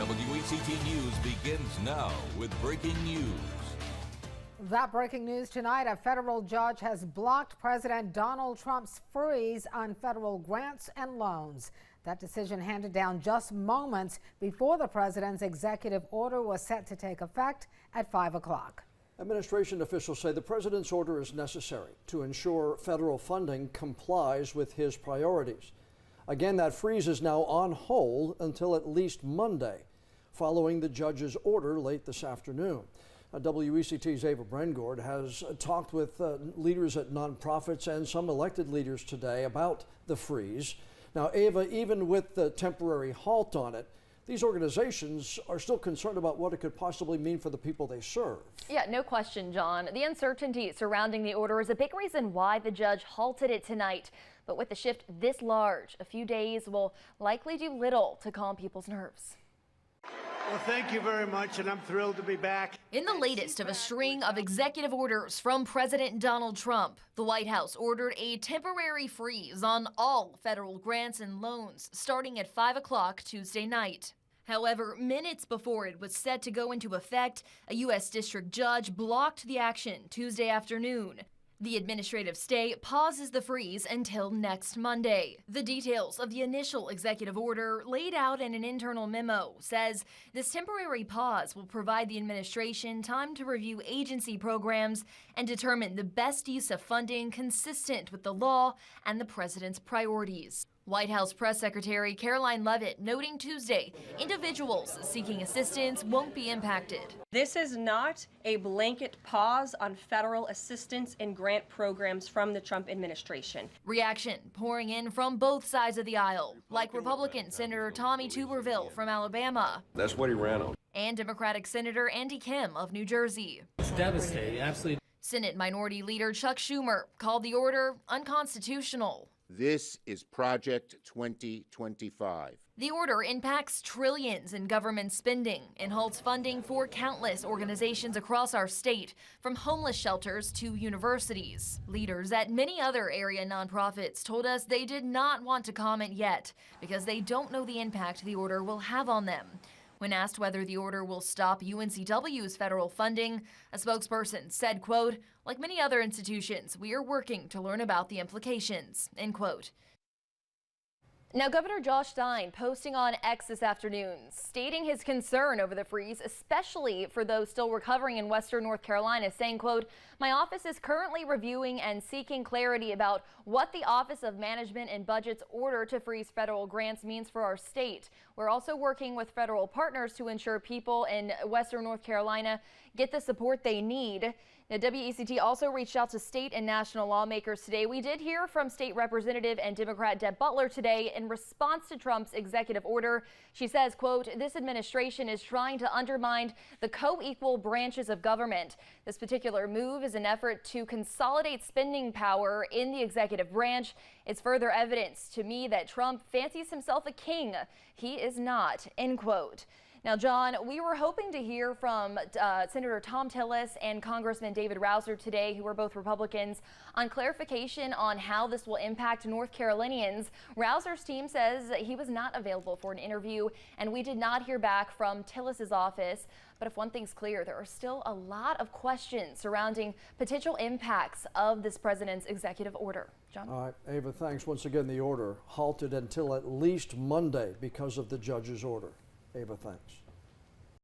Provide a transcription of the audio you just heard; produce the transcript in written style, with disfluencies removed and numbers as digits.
WECT News begins now with breaking news. That breaking news tonight, a federal judge has blocked President Donald Trump's freeze on federal grants and loans. That decision handed down just moments before the president's executive order was set to take effect at 5 o'clock. Administration officials say the president's order is necessary to ensure federal funding complies with his priorities. Again, that freeze is now on hold until at least Monday, following the judge's order late this afternoon. WECT's Ava Brengord has talked with leaders at nonprofits and some elected leaders today about the freeze. Now, Ava, even with the temporary halt on it, these organizations are still concerned about what it could possibly mean for the people they serve. Yeah, no question, John. The uncertainty surrounding the order is a big reason why the judge halted it tonight. But with the shift this large, a few days will likely do little to calm people's nerves. Well, thank you very much, and I'm thrilled to be back. In the latest of a string of executive orders from President Donald Trump, the White House ordered a temporary freeze on all federal grants and loans starting at 5 o'clock Tuesday night. However, minutes before it was set to go into effect, a U.S. district judge blocked the action Tuesday afternoon. The administrative stay pauses the freeze until next Monday. The details of the initial executive order, laid out in an internal memo, says this temporary pause will provide the administration time to review agency programs and determine the best use of funding consistent with the law and the president's priorities. White House Press Secretary Caroline Leavitt noting Tuesday, individuals seeking assistance won't be impacted. This is not a blanket pause on federal assistance and grant programs from the Trump administration. Reaction pouring in from both sides of the aisle, like Republican Senator Tommy Tuberville from Alabama. That's what he ran on. And Democratic Senator Andy Kim of New Jersey. It's devastating, absolutely. Senate Minority Leader Chuck Schumer called the order unconstitutional. This is Project 2025. The order impacts trillions in government spending and halts funding for countless organizations across our state, from homeless shelters to universities. Leaders at many other area nonprofits told us they did not want to comment yet because they don't know the impact the order will have on them. When asked whether the order will stop UNCW's federal funding, a spokesperson said, quote, "Like many other institutions, we are working to learn about the implications," end quote. Now, Governor Josh Stein posting on X this afternoon, stating his concern over the freeze, especially for those still recovering in Western North Carolina, saying, quote, "My office is currently reviewing and seeking clarity about what the Office of Management and Budget's order to freeze federal grants means for our state. We're also working with federal partners to ensure people in Western North Carolina get the support they need." Now, WECT also reached out to state and national lawmakers today. We did hear from State Representative and Democrat Deb Butler today in response to Trump's executive order. She says, quote, "This administration is trying to undermine the co-equal branches of government. This particular move is an effort to consolidate spending power in the executive branch. It's further evidence to me that Trump fancies himself a king. He is not," end quote. Now, John, we were hoping to hear from Senator Thom Tillis and Congressman David Rouzer today, who are both Republicans, on clarification on how this will impact North Carolinians. Rouzer's team says he was not available for an interview, and we did not hear back from Tillis's office. But if one thing's clear, there are still a lot of questions surrounding potential impacts of this president's executive order. John? All right, Ava, thanks. Once again, the order halted until at least Monday because of the judge's order. Ava, thanks.